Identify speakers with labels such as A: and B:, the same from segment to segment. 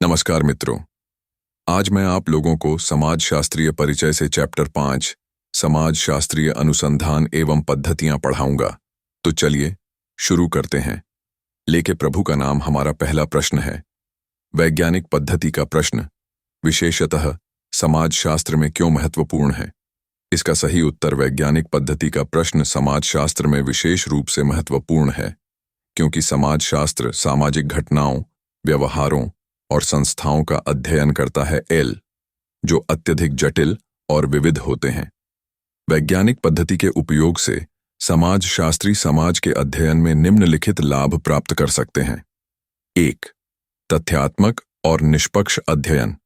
A: नमस्कार मित्रों। आज मैं आप लोगों को समाज शास्त्रीय परिचय से चैप्टर 5 समाज शास्त्रीय अनुसंधान एवं पद्धतियां पढ़ाऊंगा। तो चलिए शुरू करते हैं। लेके प्रभु का नाम हमारा पहला प्रश्न है। वैज्ञानिक पद्धति का प्रश्न विशेषतः समाज शास्त्र में क्यों महत्वपूर्ण है? इसका सही उत्तर वैज्ञानिक पद्धति का प्रश्न समाज शास्त्र में विशेष रूप से महत्वपूर्ण है, क्योंकि समाज शास्त्र सामाजिक घटनाओं, व्यवहारों और संस्थाओं का अध्ययन करता है जो अत्यधिक जटिल और विविध होते हैं। वैज्ञानिक पद्धति के उपयोग से समाज शास्त्री समाज के अध्ययन में निम्नलिखित लाभ प्राप्त कर सकते हैं। 1. तथ्यात्मक और निष्पक्ष अध्ययन।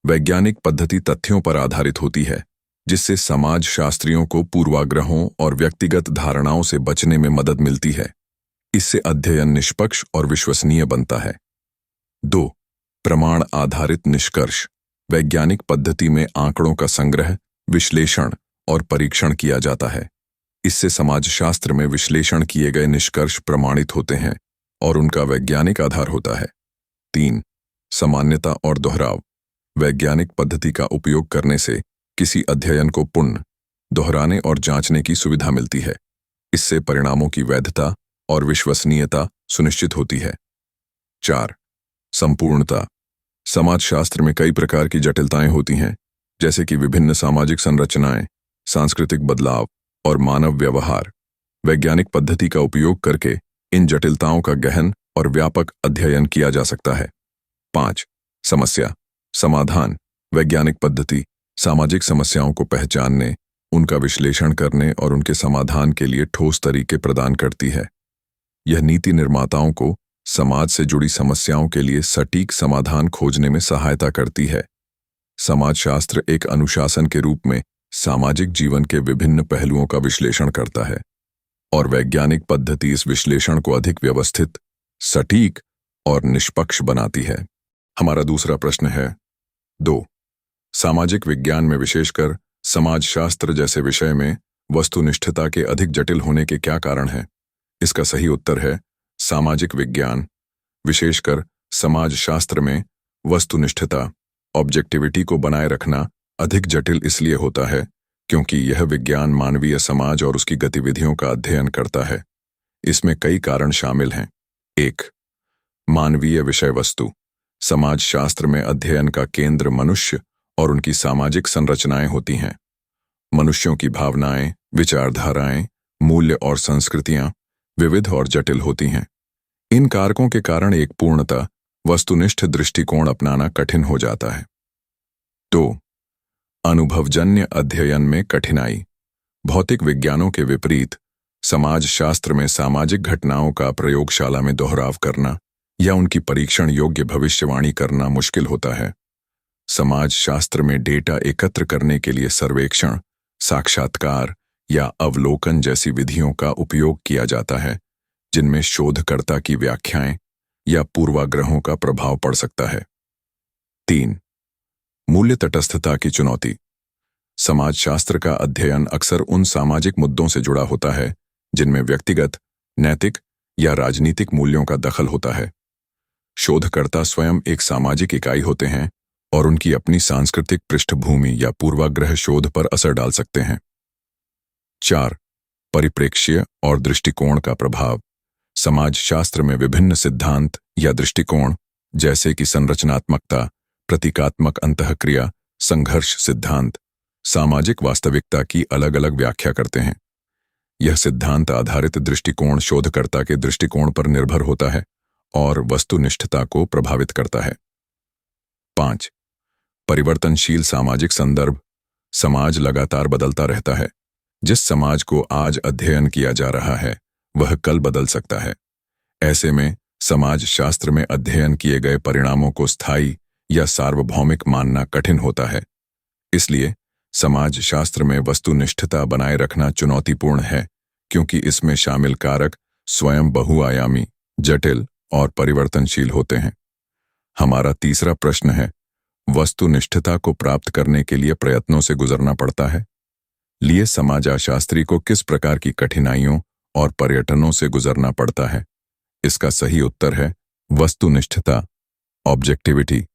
A: वैज्ञानिक पद्धति तथ्यों पर आधारित होती है, जिससे समाज शास्त्रियों को पूर्वाग्रहों और व्यक्तिगत धारणाओं से बचने में मदद मिलती है। इससे अध्ययन निष्पक्ष और विश्वसनीय बनता है। 2. प्रमाण आधारित निष्कर्ष। वैज्ञानिक पद्धति में आंकड़ों का संग्रह, विश्लेषण और परीक्षण किया जाता है। इससे समाजशास्त्र में विश्लेषण किए गए निष्कर्ष प्रमाणित होते हैं और उनका वैज्ञानिक आधार होता है। 3. सामान्यता और दोहराव। वैज्ञानिक पद्धति का उपयोग करने से किसी अध्ययन को पुनः दोहराने और जांचने की सुविधा मिलती है। इससे परिणामों की वैधता और विश्वसनीयता सुनिश्चित होती है। 4. संपूर्णता। समाजशास्त्र में कई प्रकार की जटिलताएं होती हैं, जैसे कि विभिन्न सामाजिक संरचनाएं, सांस्कृतिक बदलाव और मानव व्यवहार। वैज्ञानिक पद्धति का उपयोग करके इन जटिलताओं का गहन और व्यापक अध्ययन किया जा सकता है। 5. समस्या समाधान। वैज्ञानिक पद्धति सामाजिक समस्याओं को पहचानने, उनका विश्लेषण करने और उनके समाधान के लिए ठोस तरीके प्रदान करती है। यह नीति निर्माताओं को समाज से जुड़ी समस्याओं के लिए सटीक समाधान खोजने में सहायता करती है। समाजशास्त्र एक अनुशासन के रूप में सामाजिक जीवन के विभिन्न पहलुओं का विश्लेषण करता है और वैज्ञानिक पद्धति इस विश्लेषण को अधिक व्यवस्थित, सटीक और निष्पक्ष बनाती है। हमारा दूसरा प्रश्न है 2. सामाजिक विज्ञान में विशेषकर समाजशास्त्र जैसे विषय में वस्तुनिष्ठता के अधिक जटिल होने के क्या कारण हैं? इसका सही उत्तर है सामाजिक विज्ञान, विशेषकर समाजशास्त्र में वस्तुनिष्ठता, ऑब्जेक्टिविटी को बनाए रखना अधिक जटिल इसलिए होता है क्योंकि यह विज्ञान मानवीय समाज और उसकी गतिविधियों का अध्ययन करता है। इसमें कई कारण शामिल हैं। 1. मानवीय विषय वस्तु। समाजशास्त्र में अध्ययन का केंद्र मनुष्य और उनकी सामाजिक संरचनाएं होती हैं। मनुष्यों की भावनाएं, विचारधाराएं, मूल्य और संस्कृतियां विविध और जटिल होती हैं। इन कारकों के कारण एक पूर्णतः वस्तुनिष्ठ दृष्टिकोण अपनाना कठिन हो जाता है। 2. अनुभवजन्य अध्ययन में कठिनाई। भौतिक विज्ञानों के विपरीत समाजशास्त्र में सामाजिक घटनाओं का प्रयोगशाला में दोहराव करना या उनकी परीक्षण योग्य भविष्यवाणी करना मुश्किल होता है। समाजशास्त्र में डेटा एकत्र करने के लिए सर्वेक्षण, साक्षात्कार या अवलोकन जैसी विधियों का उपयोग किया जाता है, जिनमें शोधकर्ता की व्याख्याएं या पूर्वाग्रहों का प्रभाव पड़ सकता है। 3. मूल्य तटस्थता की चुनौती। समाजशास्त्र का अध्ययन अक्सर उन सामाजिक मुद्दों से जुड़ा होता है जिनमें व्यक्तिगत, नैतिक या राजनीतिक मूल्यों का दखल होता है। शोधकर्ता स्वयं एक सामाजिक इकाई होते हैं और उनकी अपनी सांस्कृतिक पृष्ठभूमि या पूर्वाग्रह शोध पर असर डाल सकते हैं। 4. परिप्रेक्ष्य और दृष्टिकोण का प्रभाव। समाजशास्त्र में विभिन्न सिद्धांत या दृष्टिकोण, जैसे कि संरचनात्मकता, प्रतीकात्मक अंतःक्रिया, संघर्ष सिद्धांत, सामाजिक वास्तविकता की अलग अलग व्याख्या करते हैं। यह सिद्धांत आधारित दृष्टिकोण शोधकर्ता के दृष्टिकोण पर निर्भर होता है और वस्तुनिष्ठता को प्रभावित करता है। 5. परिवर्तनशील सामाजिक संदर्भ। समाज लगातार बदलता रहता है। जिस समाज को आज अध्ययन किया जा रहा है, वह कल बदल सकता है। ऐसे में समाजशास्त्र में अध्ययन किए गए परिणामों को स्थायी या सार्वभौमिक मानना कठिन होता है। इसलिए समाजशास्त्र में वस्तुनिष्ठता बनाए रखना चुनौतीपूर्ण है, क्योंकि इसमें शामिल कारक स्वयं बहुआयामी, जटिल और परिवर्तनशील होते हैं। हमारा तीसरा प्रश्न है, वस्तुनिष्ठता को प्राप्त करने के लिए प्रयत्नों से गुजरना पड़ता है। लिए समाजशास्त्री को किस प्रकार की कठिनाइयों और पर्यटनों से गुजरना पड़ता है? इसका सही उत्तर है वस्तुनिष्ठता, ऑब्जेक्टिविटी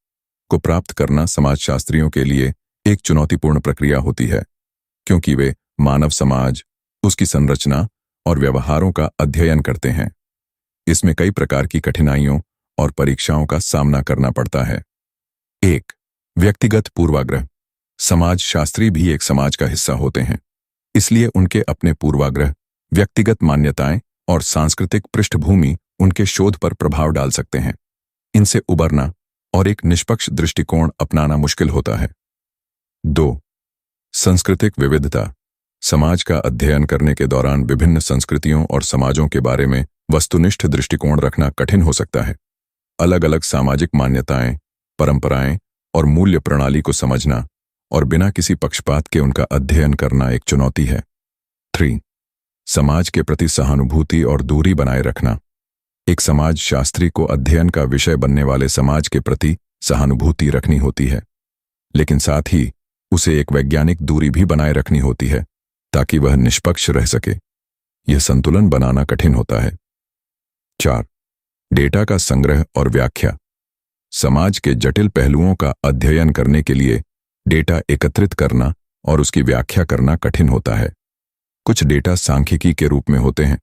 A: को प्राप्त करना समाजशास्त्रियों के लिए एक चुनौतीपूर्ण प्रक्रिया होती है, क्योंकि वे मानव समाज, उसकी संरचना और व्यवहारों का अध्ययन करते हैं। इसमें कई प्रकार की कठिनाइयों और परीक्षाओं का सामना करना पड़ता है। 1. व्यक्तिगत पूर्वाग्रह। समाजशास्त्री भी एक समाज का हिस्सा होते हैं, इसलिए उनके अपने पूर्वाग्रह, व्यक्तिगत मान्यताएं और सांस्कृतिक पृष्ठभूमि उनके शोध पर प्रभाव डाल सकते हैं। इनसे उबरना और एक निष्पक्ष दृष्टिकोण अपनाना मुश्किल होता है। 2. सांस्कृतिक विविधता। समाज का अध्ययन करने के दौरान विभिन्न संस्कृतियों और समाजों के बारे में वस्तुनिष्ठ दृष्टिकोण रखना कठिन हो सकता है। अलग अलग सामाजिक मान्यताएं, परंपराएं और मूल्य प्रणाली को समझना और बिना किसी पक्षपात के उनका अध्ययन करना एक चुनौती है। 3. समाज के प्रति सहानुभूति और दूरी बनाए रखना। एक समाजशास्त्री को अध्ययन का विषय बनने वाले समाज के प्रति सहानुभूति रखनी होती है, लेकिन साथ ही उसे एक वैज्ञानिक दूरी भी बनाए रखनी होती है ताकि वह निष्पक्ष रह सके। यह संतुलन बनाना कठिन होता है। 4. डेटा का संग्रह और व्याख्या। समाज के जटिल पहलुओं का अध्ययन करने के लिए डेटा एकत्रित करना और उसकी व्याख्या करना कठिन होता है। कुछ डेटा सांख्यिकी के रूप में होते हैं,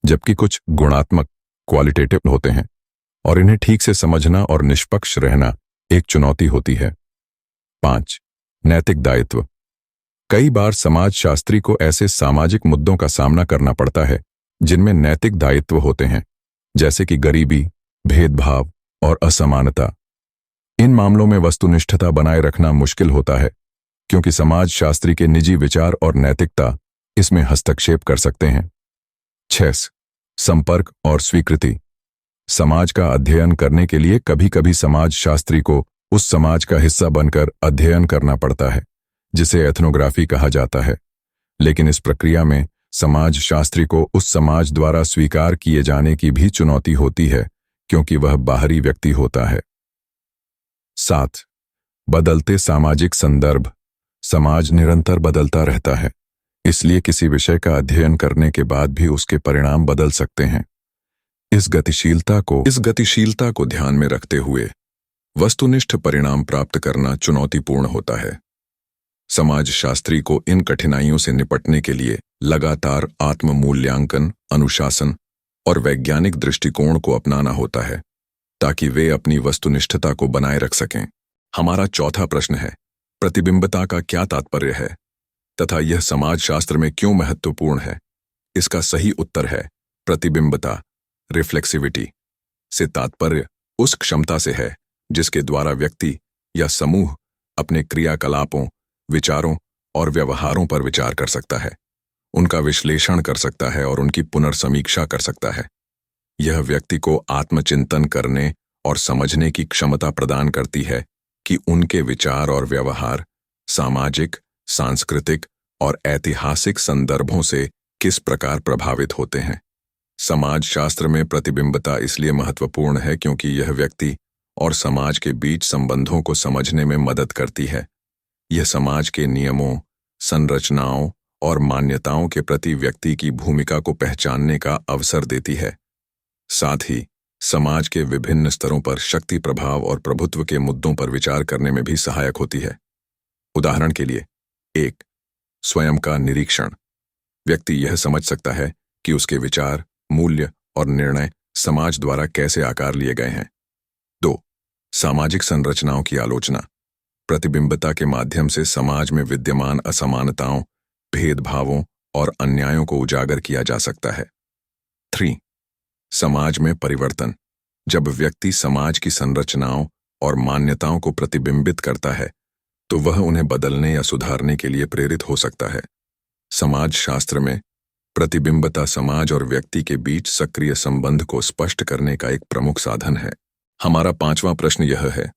A: जबकि कुछ गुणात्मक क्वालिटेटिव होते हैं, और इन्हें ठीक से समझना और निष्पक्ष रहना एक चुनौती होती है। 5. नैतिक दायित्व। कई बार समाजशास्त्री को ऐसे सामाजिक मुद्दों का सामना करना पड़ता है जिनमें नैतिक दायित्व होते हैं, जैसे कि गरीबी, भेदभाव और असमानता। इन मामलों में वस्तुनिष्ठता बनाए रखना मुश्किल होता है, क्योंकि समाजशास्त्री के निजी विचार और नैतिकता इसमें हस्तक्षेप कर सकते हैं। 6. संपर्क और स्वीकृति। समाज का अध्ययन करने के लिए कभी-कभी समाजशास्त्री को उस समाज का हिस्सा बनकर अध्ययन करना पड़ता है, जिसे एथनोग्राफी कहा जाता है। लेकिन इस प्रक्रिया में समाजशास्त्री को उस समाज द्वारा स्वीकार किए जाने की भी चुनौती होती है, क्योंकि वह बाहरी व्यक्ति होता है। 7. बदलते सामाजिक संदर्भ। समाज निरंतर बदलता रहता है, इसलिए किसी विषय का अध्ययन करने के बाद भी उसके परिणाम बदल सकते हैं। इस गतिशीलता को ध्यान में रखते हुए वस्तुनिष्ठ परिणाम प्राप्त करना चुनौतीपूर्ण होता है। समाजशास्त्री को इन कठिनाइयों से निपटने के लिए लगातार आत्म-मूल्यांकन, अनुशासन और वैज्ञानिक दृष्टिकोण को अपनाना होता है, ताकि वे अपनी वस्तुनिष्ठता को बनाए रख सकें। हमारा चौथा प्रश्न है, प्रतिबिंबता का क्या तात्पर्य है तथा यह समाजशास्त्र में क्यों महत्वपूर्ण है? इसका सही उत्तर है, प्रतिबिंबता, रिफ्लेक्सिविटी से तात्पर्य उस क्षमता से है जिसके द्वारा व्यक्ति या समूह अपने क्रियाकलापों, विचारों और व्यवहारों पर विचार कर सकता है, उनका विश्लेषण कर सकता है और उनकी पुनर्समीक्षा कर सकता है। यह व्यक्ति को आत्मचिंतन करने और समझने की क्षमता प्रदान करती है कि उनके विचार और व्यवहार सामाजिक, सांस्कृतिक और ऐतिहासिक संदर्भों से किस प्रकार प्रभावित होते हैं। समाजशास्त्र में प्रतिबिंबता इसलिए महत्वपूर्ण है क्योंकि यह व्यक्ति और समाज के बीच संबंधों को समझने में मदद करती है। यह समाज के नियमों, संरचनाओं और मान्यताओं के प्रति व्यक्ति की भूमिका को पहचानने का अवसर देती है। साथ ही समाज के विभिन्न स्तरों पर शक्ति, प्रभाव और प्रभुत्व के मुद्दों पर विचार करने में भी सहायक होती है। उदाहरण के लिए, 1. स्वयं का निरीक्षण। व्यक्ति यह समझ सकता है कि उसके विचार, मूल्य और निर्णय समाज द्वारा कैसे आकार लिए गए हैं। 2. सामाजिक संरचनाओं की आलोचना। प्रतिबिंबता के माध्यम से समाज में विद्यमान असमानताओं, भेदभावों और अन्यायों को उजागर किया जा सकता है। 3. समाज में परिवर्तन। जब व्यक्ति समाज की संरचनाओं और मान्यताओं को प्रतिबिंबित करता है, तो वह उन्हें बदलने या सुधारने के लिए प्रेरित हो सकता है। समाजशास्त्र में प्रतिबिंबता समाज और व्यक्ति के बीच सक्रिय संबंध को स्पष्ट करने का एक प्रमुख साधन है। हमारा 5वां प्रश्न यह है,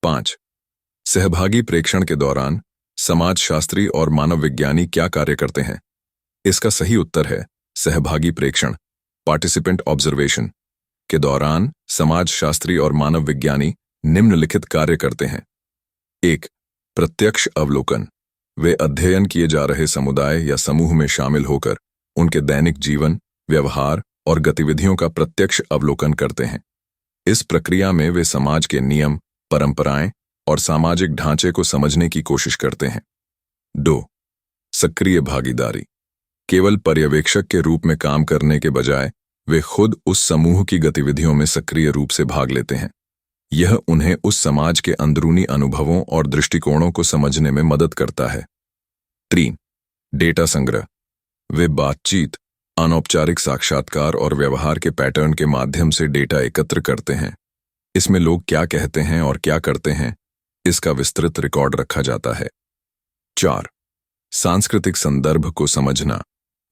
A: 5. सहभागी प्रेक्षण के दौरान समाजशास्त्री और मानव विज्ञानी क्या कार्य करते हैं? इसका सही उत्तर है, सहभागी प्रेक्षण, पार्टिसिपेंट ऑब्जर्वेशन के दौरान समाजशास्त्री और मानव विज्ञानी निम्नलिखित कार्य करते हैं। 1. प्रत्यक्ष अवलोकन। वे अध्ययन किए जा रहे समुदाय या समूह में शामिल होकर उनके दैनिक जीवन, व्यवहार और गतिविधियों का प्रत्यक्ष अवलोकन करते हैं। इस प्रक्रिया में वे समाज के नियम, परंपराएं और सामाजिक ढांचे को समझने की कोशिश करते हैं। 2. सक्रिय भागीदारी। केवल पर्यवेक्षक के रूप में काम करने के बजाय वे खुद उस समूह की गतिविधियों में सक्रिय रूप से भाग लेते हैं। यह उन्हें उस समाज के अंदरूनी अनुभवों और दृष्टिकोणों को समझने में मदद करता है। 3. डेटा संग्रह। वे बातचीत, अनौपचारिक साक्षात्कार और व्यवहार के पैटर्न के माध्यम से डेटा एकत्र करते हैं। इसमें लोग क्या कहते हैं और क्या करते हैं, इसका विस्तृत रिकॉर्ड रखा जाता है। 4. सांस्कृतिक संदर्भ को समझना।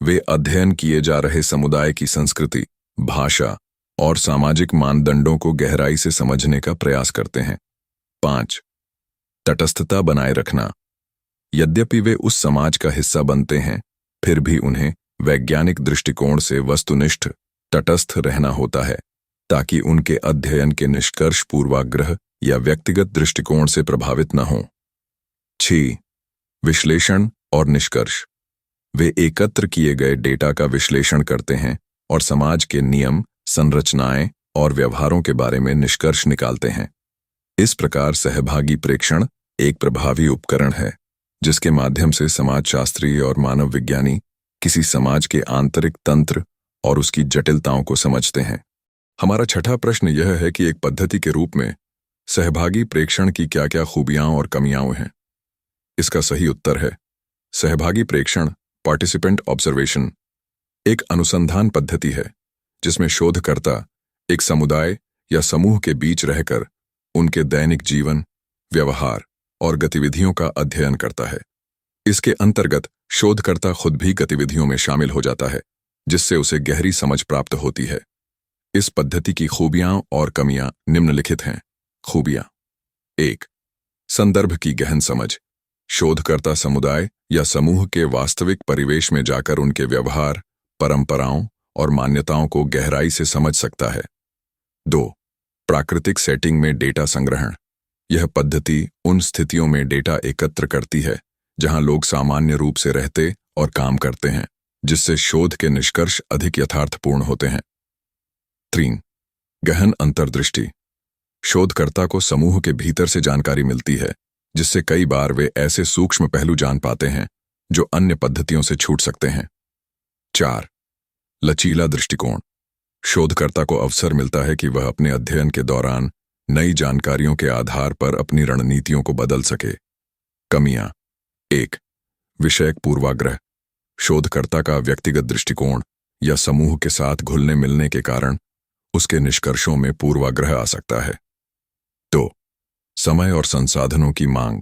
A: वे अध्ययन किए जा रहे समुदाय की संस्कृति, भाषा और सामाजिक मानदंडों को गहराई से समझने का प्रयास करते हैं। 5. तटस्थता बनाए रखना। यद्यपि वे उस समाज का हिस्सा बनते हैं, फिर भी उन्हें वैज्ञानिक दृष्टिकोण से वस्तुनिष्ठ तटस्थ रहना होता है, ताकि उनके अध्ययन के निष्कर्ष पूर्वाग्रह या व्यक्तिगत दृष्टिकोण से प्रभावित न हों। 6. विश्लेषण और निष्कर्ष। वे एकत्र किए गए डेटा का विश्लेषण करते हैं और समाज के नियम, संरचनाएं और व्यवहारों के बारे में निष्कर्ष निकालते हैं। इस प्रकार सहभागी प्रेक्षण एक प्रभावी उपकरण है, जिसके माध्यम से समाजशास्त्री और मानव विज्ञानी किसी समाज के आंतरिक तंत्र और उसकी जटिलताओं को समझते हैं। हमारा छठा प्रश्न यह है कि एक पद्धति के रूप में सहभागी प्रेक्षण की क्या-क्या खूबियां और कमियां हैं। इसका सही उत्तर है सहभागी प्रेक्षण, पार्टिसिपेंट ऑब्जर्वेशन, एक अनुसंधान पद्धति है जिसमें शोधकर्ता एक समुदाय या समूह के बीच रहकर उनके दैनिक जीवन, व्यवहार और गतिविधियों का अध्ययन करता है। इसके अंतर्गत शोधकर्ता खुद भी गतिविधियों में शामिल हो जाता है, जिससे उसे गहरी समझ प्राप्त होती है। इस पद्धति की खूबियां और कमियां निम्नलिखित हैं। खूबियां। 1. संदर्भ की गहन समझ। शोधकर्ता समुदाय या समूह के वास्तविक परिवेश में जाकर उनके व्यवहार, परंपराओं और मान्यताओं को गहराई से समझ सकता है। 2. प्राकृतिक सेटिंग में डेटा संग्रहण। यह पद्धति उन स्थितियों में डेटा एकत्र करती है जहां लोग सामान्य रूप से रहते और काम करते हैं, जिससे शोध के निष्कर्ष अधिक यथार्थपूर्ण होते हैं। 3. गहन अंतर्दृष्टि। शोधकर्ता को समूह के भीतर से जानकारी मिलती है, जिससे कई बार वे ऐसे सूक्ष्म पहलू जान पाते हैं जो अन्य पद्धतियों से छूट सकते हैं। 4. लचीला दृष्टिकोण। शोधकर्ता को अवसर मिलता है कि वह अपने अध्ययन के दौरान नई जानकारियों के आधार पर अपनी रणनीतियों को बदल सके। कमियां। 1. विषयक पूर्वाग्रह। शोधकर्ता का व्यक्तिगत दृष्टिकोण या समूह के साथ घुलने मिलने के कारण उसके निष्कर्षों में पूर्वाग्रह आ सकता है। 2. समय और संसाधनों की मांग।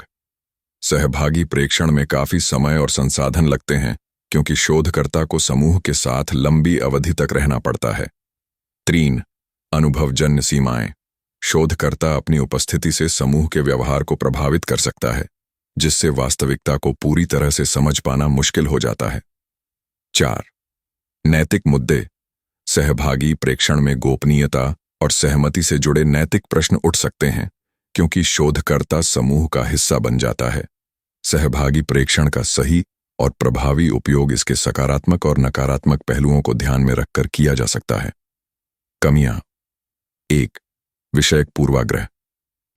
A: सहभागी प्रेक्षण में काफी समय और संसाधन लगते हैं, क्योंकि शोधकर्ता को समूह के साथ लंबी अवधि तक रहना पड़ता है। 3. अनुभवजन्य सीमाएं। शोधकर्ता अपनी उपस्थिति से समूह के व्यवहार को प्रभावित कर सकता है, जिससे वास्तविकता को पूरी तरह से समझ पाना मुश्किल हो जाता है। 4. नैतिक मुद्दे। सहभागी प्रेक्षण में गोपनीयता और सहमति से जुड़े नैतिक प्रश्न उठ सकते हैं, क्योंकि शोधकर्ता समूह का हिस्सा बन जाता है। सहभागी प्रेक्षण का सही और प्रभावी उपयोग इसके सकारात्मक और नकारात्मक पहलुओं को ध्यान में रखकर किया जा सकता है। कमियां। 1. विषयक पूर्वाग्रह।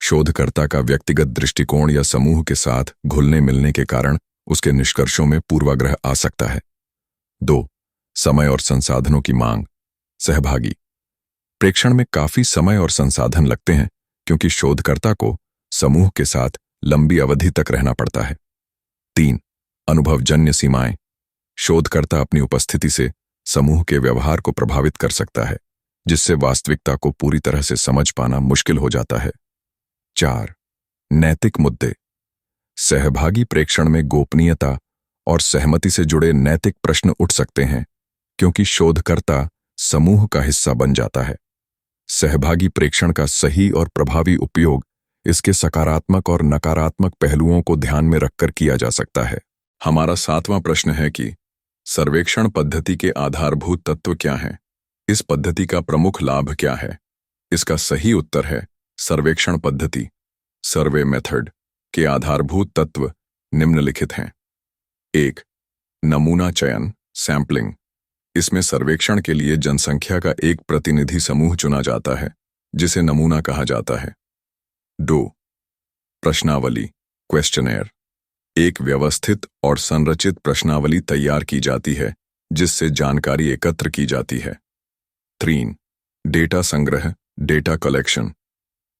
A: शोधकर्ता का व्यक्तिगत दृष्टिकोण या समूह के साथ घुलने मिलने के कारण उसके निष्कर्षों में पूर्वाग्रह आ सकता है। 2. समय और संसाधनों की मांग। सहभागी प्रेक्षण में काफी समय और संसाधन लगते हैं, क्योंकि शोधकर्ता को समूह के साथ लंबी अवधि तक रहना पड़ता है। 3. अनुभवजन्य सीमाएं। शोधकर्ता अपनी उपस्थिति से समूह के व्यवहार को प्रभावित कर सकता है, जिससे वास्तविकता को पूरी तरह से समझ पाना मुश्किल हो जाता है। 4. नैतिक मुद्दे। सहभागी प्रेक्षण में गोपनीयता और सहमति से जुड़े नैतिक प्रश्न उठ सकते हैं, क्योंकि शोधकर्ता समूह का हिस्सा बन जाता है। सहभागी प्रेक्षण का सही और प्रभावी उपयोग इसके सकारात्मक और नकारात्मक पहलुओं को ध्यान में रखकर किया जा सकता है। हमारा 7वां प्रश्न है कि सर्वेक्षण पद्धति के आधारभूत तत्व क्या हैं? इस पद्धति का प्रमुख लाभ क्या है? इसका सही उत्तर है सर्वेक्षण पद्धति, सर्वे मेथड के आधारभूत तत्व निम्नलिखित हैं। 1. नमूना चयन, सैंपलिंग। इसमें सर्वेक्षण के लिए जनसंख्या का एक प्रतिनिधि समूह चुना जाता है, जिसे नमूना कहा जाता है। 2. प्रश्नावली क्वेश्चनेयर एक व्यवस्थित और संरचित प्रश्नावली तैयार की जाती है जिससे जानकारी एकत्र की जाती है। 3. डेटा संग्रह डेटा कलेक्शन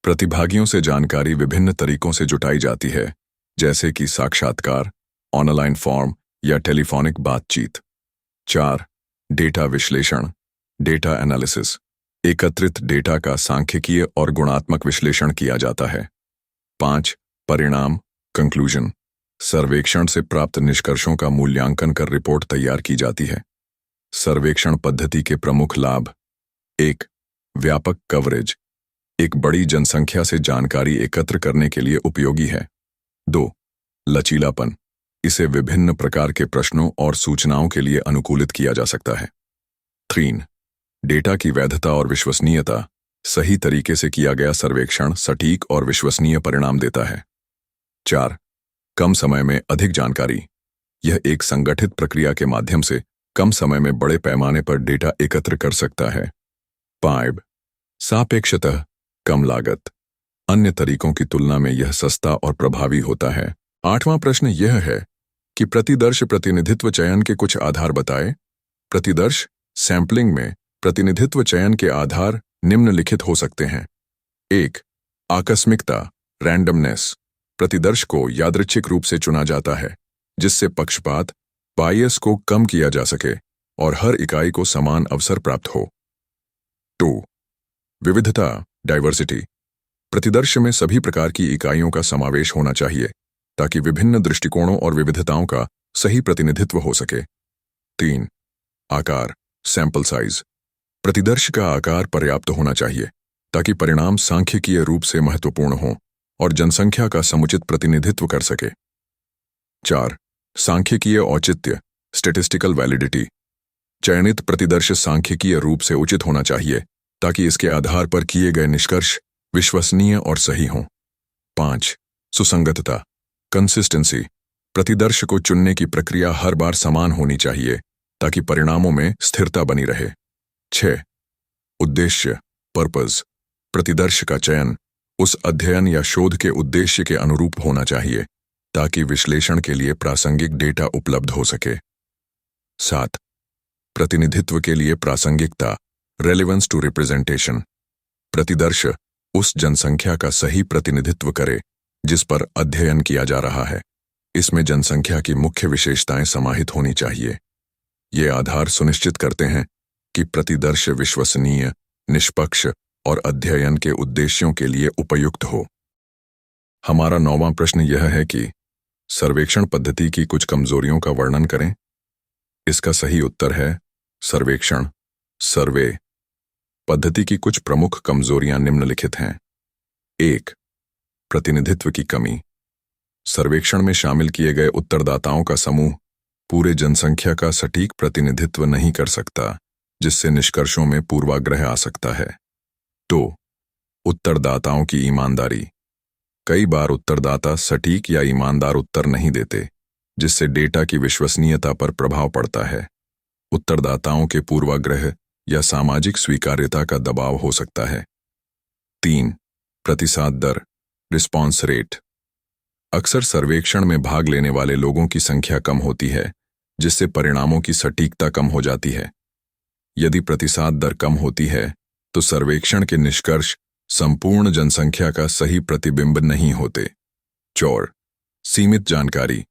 A: प्रतिभागियों से जानकारी विभिन्न तरीकों से जुटाई जाती है, जैसे कि साक्षात्कार, ऑनलाइन फॉर्म या टेलीफोनिक बातचीत। 4. डेटा विश्लेषण डेटा एनालिसिस एकत्रित डेटा का सांख्यिकीय और गुणात्मक विश्लेषण किया जाता है। 5. परिणाम कंक्लूजन सर्वेक्षण से प्राप्त निष्कर्षों का मूल्यांकन कर रिपोर्ट तैयार की जाती है। सर्वेक्षण पद्धति के प्रमुख लाभ 1. व्यापक कवरेज एक बड़ी जनसंख्या से जानकारी एकत्र करने के लिए उपयोगी है। 2. लचीलापन इसे विभिन्न प्रकार के प्रश्नों और सूचनाओं के लिए अनुकूलित किया जा सकता है। 3. डेटा की वैधता और विश्वसनीयता सही तरीके से किया गया सर्वेक्षण सटीक और विश्वसनीय परिणाम देता है। 4. कम समय में अधिक जानकारी यह एक संगठित प्रक्रिया के माध्यम से कम समय में बड़े पैमाने पर डेटा एकत्र कर सकता है। 5. सापेक्षतः कम लागत अन्य तरीकों की तुलना में यह सस्ता और प्रभावी होता है। 8वां प्रश्न यह है कि प्रतिदर्श प्रतिनिधित्व चयन के कुछ आधार बताएं। प्रतिदर्श सैंपलिंग में प्रतिनिधित्व चयन के आधार निम्नलिखित हो सकते हैं। 1. आकस्मिकता रैंडमनेस प्रतिदर्श को यादृच्छिक रूप से चुना जाता है जिससे पक्षपात बायस को कम किया जा सके और हर इकाई को समान अवसर प्राप्त हो। 2. विविधता डाइवर्सिटी प्रतिदर्श में सभी प्रकार की इकाइयों का समावेश होना चाहिए ताकि विभिन्न दृष्टिकोणों और विविधताओं का सही प्रतिनिधित्व हो सके। 3. आकार सैंपल साइज प्रतिदर्श का आकार पर्याप्त होना चाहिए ताकि परिणाम सांख्यिकीय रूप से महत्वपूर्ण हों और जनसंख्या का समुचित प्रतिनिधित्व कर सके। 4. सांख्यिकीय औचित्य स्टैटिस्टिकल वैलिडिटी चयनित प्रतिदर्श सांख्यिकीय रूप से उचित होना चाहिए ताकि इसके आधार पर किए गए निष्कर्ष विश्वसनीय और सही हों। 5. सुसंगतता कंसिस्टेंसी प्रतिदर्श को चुनने की प्रक्रिया हर बार समान होनी चाहिए ताकि परिणामों में स्थिरता बनी रहे। 6. उद्देश्य पर्पस प्रतिदर्श का चयन उस अध्ययन या शोध के उद्देश्य के अनुरूप होना चाहिए ताकि विश्लेषण के लिए प्रासंगिक डेटा उपलब्ध हो सके। 7. प्रतिनिधित्व के लिए प्रासंगिकता रेलेवेंस टू रिप्रेजेंटेशन प्रतिदर्श उस जनसंख्या का सही प्रतिनिधित्व करे जिस पर अध्ययन किया जा रहा है। इसमें जनसंख्या की मुख्य विशेषताएं समाहित होनी चाहिए। ये आधार सुनिश्चित करते हैं कि प्रतिदर्श विश्वसनीय निष्पक्ष और अध्ययन के उद्देश्यों के लिए उपयुक्त हो। हमारा 9वां प्रश्न यह है कि सर्वेक्षण पद्धति की कुछ कमजोरियों का वर्णन करें। इसका सही उत्तर है सर्वेक्षण सर्वे पद्धति की कुछ प्रमुख कमजोरियां निम्नलिखित हैं। 1. प्रतिनिधित्व की कमी सर्वेक्षण में शामिल किए गए उत्तरदाताओं का समूह पूरे जनसंख्या का सटीक प्रतिनिधित्व नहीं कर सकता, जिससे निष्कर्षों में पूर्वाग्रह आ सकता है। 2. उत्तरदाताओं की ईमानदारी कई बार उत्तरदाता सटीक या ईमानदार उत्तर नहीं देते, जिससे डेटा की विश्वसनीयता पर प्रभाव पड़ता है। उत्तरदाताओं के पूर्वाग्रह या सामाजिक स्वीकार्यता का दबाव हो सकता है। 3. प्रतिसाद दर रिस्पॉन्स रेट अक्सर सर्वेक्षण में भाग लेने वाले लोगों की संख्या कम होती है, जिससे परिणामों की सटीकता कम हो जाती है। यदि प्रतिसाद दर कम होती है तो सर्वेक्षण के निष्कर्ष संपूर्ण जनसंख्या का सही प्रतिबिंब नहीं होते। 4. सीमित जानकारी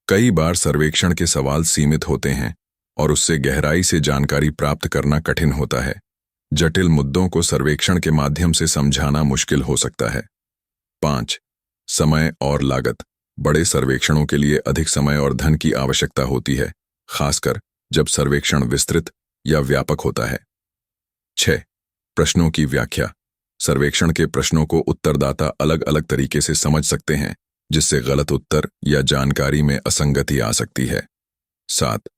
A: कई बार सर्वेक्षण के सवाल सीमित होते हैं और उससे गहराई से जानकारी प्राप्त करना कठिन होता है। जटिल मुद्दों को सर्वेक्षण के माध्यम से समझाना मुश्किल हो सकता है। 5. समय और लागत बड़े सर्वेक्षणों के लिए अधिक समय और धन की आवश्यकता होती है, खासकर जब सर्वेक्षण विस्तृत या व्यापक होता है। 6. प्रश्नों की व्याख्या सर्वेक्षण के प्रश्नों को उत्तरदाता अलग अलग तरीके से समझ सकते हैं, जिससे गलत उत्तर या जानकारी में असंगति आ सकती है। 7.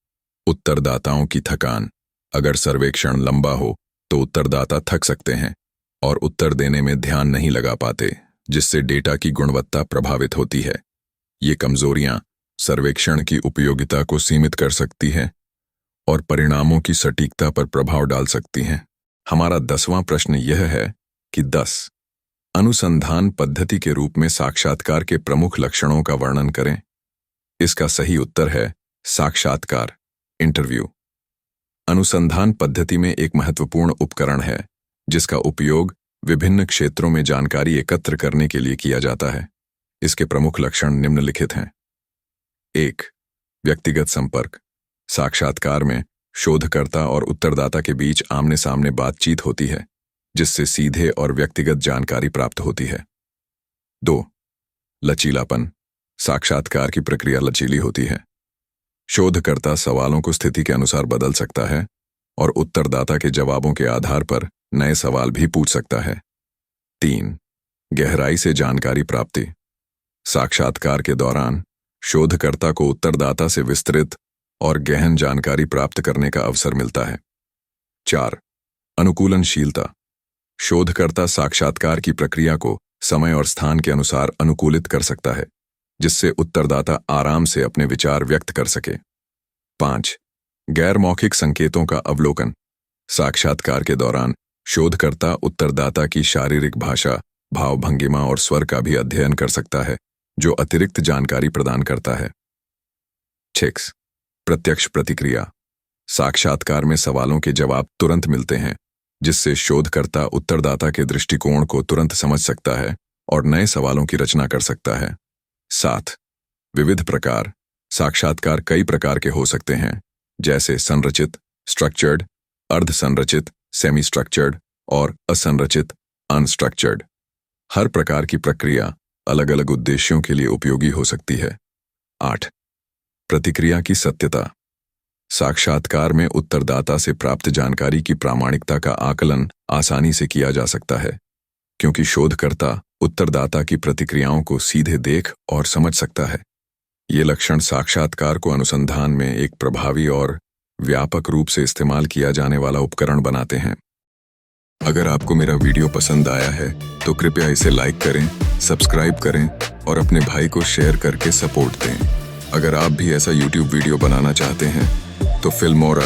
A: उत्तरदाताओं की थकान अगर सर्वेक्षण लंबा हो तो उत्तरदाता थक सकते हैं और उत्तर देने में ध्यान नहीं लगा पाते, जिससे डेटा की गुणवत्ता प्रभावित होती है। ये कमजोरियां सर्वेक्षण की उपयोगिता को सीमित कर सकती हैं और परिणामों की सटीकता पर प्रभाव डाल सकती हैं। हमारा 10वां प्रश्न यह है कि 10 अनुसंधान पद्धति के रूप में साक्षात्कार के प्रमुख लक्षणों का वर्णन करें। इसका सही उत्तर है साक्षात्कार, इंटरव्यू। अनुसंधान पद्धति में एक महत्वपूर्ण उपकरण है जिसका उपयोग विभिन्न क्षेत्रों में जानकारी एकत्र करने के लिए किया जाता है। इसके प्रमुख लक्षण निम्नलिखित हैं। 1. व्यक्तिगत संपर्क। साक्षात्कार में शोधकर्ता और उत्तरदाता के बीच आमने सामने बातचीत होती है, जिससे सीधे और व्यक्तिगत जानकारी प्राप्त होती है। 2. लचीलापन। साक्षात्कार की प्रक्रिया लचीली होती है। शोधकर्ता सवालों को स्थिति के अनुसार बदल सकता है और उत्तरदाता के जवाबों के आधार पर नए सवाल भी पूछ सकता है। 3. गहराई से जानकारी प्राप्ति। साक्षात्कार के दौरान शोधकर्ता को उत्तरदाता से विस्तृत और गहन जानकारी प्राप्त करने का अवसर मिलता है। 4. अनुकूलनशीलता। शोधकर्ता साक्षात्कार की प्रक्रिया को समय और स्थान के अनुसार अनुकूलित कर सकता है, जिससे उत्तरदाता आराम से अपने विचार व्यक्त कर सके। 5. गैर मौखिक संकेतों का अवलोकन। साक्षात्कार के दौरान शोधकर्ता उत्तरदाता की शारीरिक भाषा, भाव-भंगिमा और स्वर का भी अध्ययन कर सकता है, जो अतिरिक्त जानकारी प्रदान करता है। 6. प्रत्यक्ष प्रतिक्रिया। साक्षात्कार में सवालों के जवाब तुरंत मिलते हैं, जिससे शोधकर्ता उत्तरदाता के दृष्टिकोण को तुरंत समझ सकता है और नए सवालों की रचना कर सकता है। 7. विविध प्रकार। साक्षात्कार कई प्रकार के हो सकते हैं, जैसे संरचित, स्ट्रक्चर्ड, अर्धसंरचित, सेमी स्ट्रक्चर्ड और असंरचित, अनस्ट्रक्चर्ड। हर प्रकार की प्रक्रिया अलग अलग उद्देश्यों के लिए उपयोगी हो सकती है। 8. प्रतिक्रिया की सत्यता। साक्षात्कार में उत्तरदाता से प्राप्त जानकारी की प्रामाणिकता का आकलन आसानी से किया जा सकता है, क्योंकि शोधकर्ता उत्तरदाता की प्रतिक्रियाओं को सीधे देख और समझ सकता है। ये लक्षण साक्षात्कार को अनुसंधान में एक प्रभावी और व्यापक रूप से इस्तेमाल किया जाने वाला उपकरण बनाते हैं। अगर आपको मेरा वीडियो पसंद आया है तो कृपया इसे लाइक करें, सब्सक्राइब करें और अपने भाई को शेयर करके सपोर्ट दें। अगर आप भी ऐसा YouTube वीडियो बनाना चाहते हैं तो फिल्मोरा,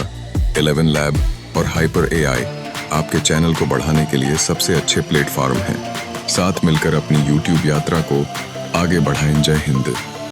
A: 11 लैब और हाइपर AI आपके चैनल को बढ़ाने के लिए सबसे अच्छे प्लेटफॉर्म हैं। साथ मिलकर अपनी YouTube यात्रा को आगे बढ़ाएं। जय हिंद।